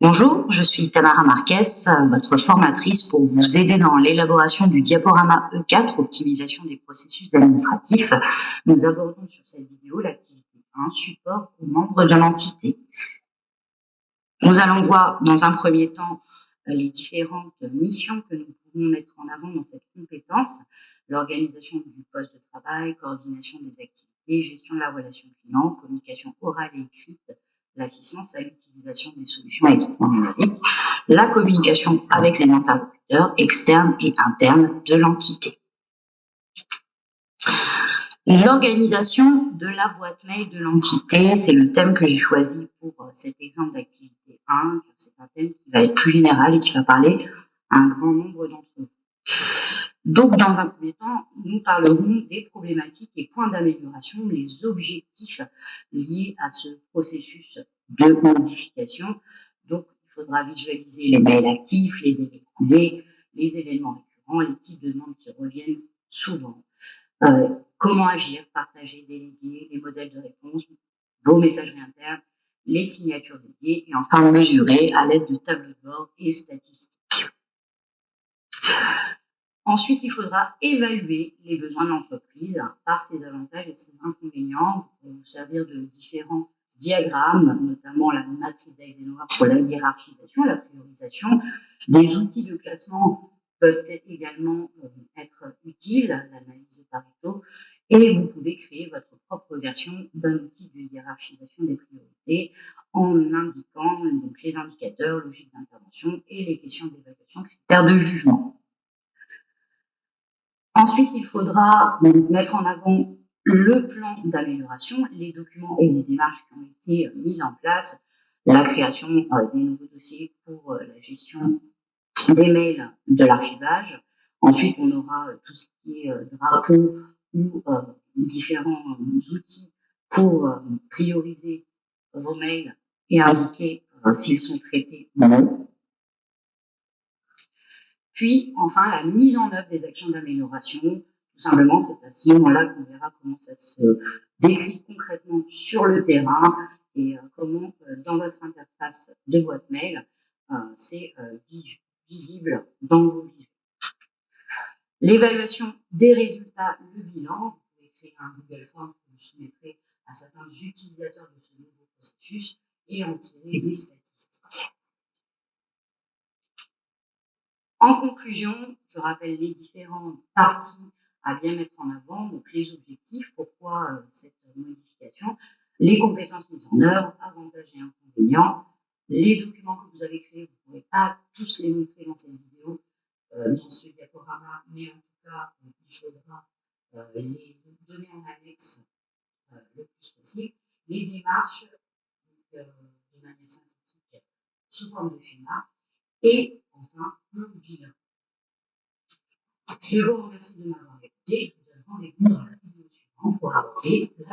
Bonjour, je suis Tamara Marquez, votre formatrice pour vous aider dans l'élaboration du diaporama E4, optimisation des processus administratifs. Nous abordons sur cette vidéo l'activité 1, support aux membres de l'entité. Nous allons voir dans un premier temps les différentes missions que nous pouvons mettre en avant dans cette compétence, l'organisation du poste de travail, coordination des activités, gestion de la relation client, communication orale et écrite, l'assistance à l'utilisation des solutions et équipements numériques, la communication avec les interlocuteurs externes et internes de l'entité. L'organisation de la boîte mail de l'entité, c'est le thème que j'ai choisi pour cet exemple d'activité 1, car c'est un thème qui va être plus général et qui va parler à un grand nombre d'entre vous. Donc, dans un premier temps, nous parlerons des problématiques et points d'amélioration, les objectifs liés à ce processus de modification. Donc, il faudra visualiser les mails actifs, les délais coulés, les événements récurrents, les types de demandes qui reviennent souvent. Comment agir, partager, déléguer, les modèles de réponse, vos messageries internes, les signatures dédiées et enfin mesurer à l'aide de tableaux de bord et statistiques. Ensuite, il faudra évaluer les besoins de l'entreprise par ses avantages et ses inconvénients. Vous pouvez vous servir de différents diagrammes, notamment la matrice d'Eisenhower pour la hiérarchisation, la priorisation. Des outils de classement peuvent également être utiles, l'analyse de Pareto, et vous pouvez créer votre propre version d'un outil de hiérarchisation des priorités en indiquant donc, les indicateurs, logique d'intervention et les questions d'évaluation, critères de jugement. Ensuite, il faudra mettre en avant le plan d'amélioration, les documents et les démarches qui ont été mises en place, la création des nouveaux dossiers pour la gestion des mails de l'archivage. Ensuite, on aura tout ce qui est drapeau ou différents outils pour prioriser vos mails et indiquer s'ils sont traités ou non. Puis, enfin, la mise en œuvre des actions d'amélioration. Tout simplement, c'est à ce moment-là qu'on verra comment ça se décrit concrètement sur le terrain et comment, dans votre interface de boîte mail, c'est visible dans vos visuels. L'évaluation des résultats, le bilan. Vous pouvez créer un Google Form que vous soumettrez à certains utilisateurs de ce nouveau processus et en tirer des statistiques. En conclusion, je rappelle les différentes parties à bien mettre en avant, donc les objectifs, pourquoi cette modification, les compétences mises en œuvre, avantages et inconvénients, les documents que vous avez créés, vous ne pourrez pas tous les montrer dans cette vidéo, dans ce diaporama, mais en tout cas, il faudra les donner en annexe le plus possible, les démarches de manière synthétique sous forme de schéma, et enfin le bilan. Je vous remercie de m'avoir écouté. Je vous donne rendez-vous dans la vidéo suivante pour aborder le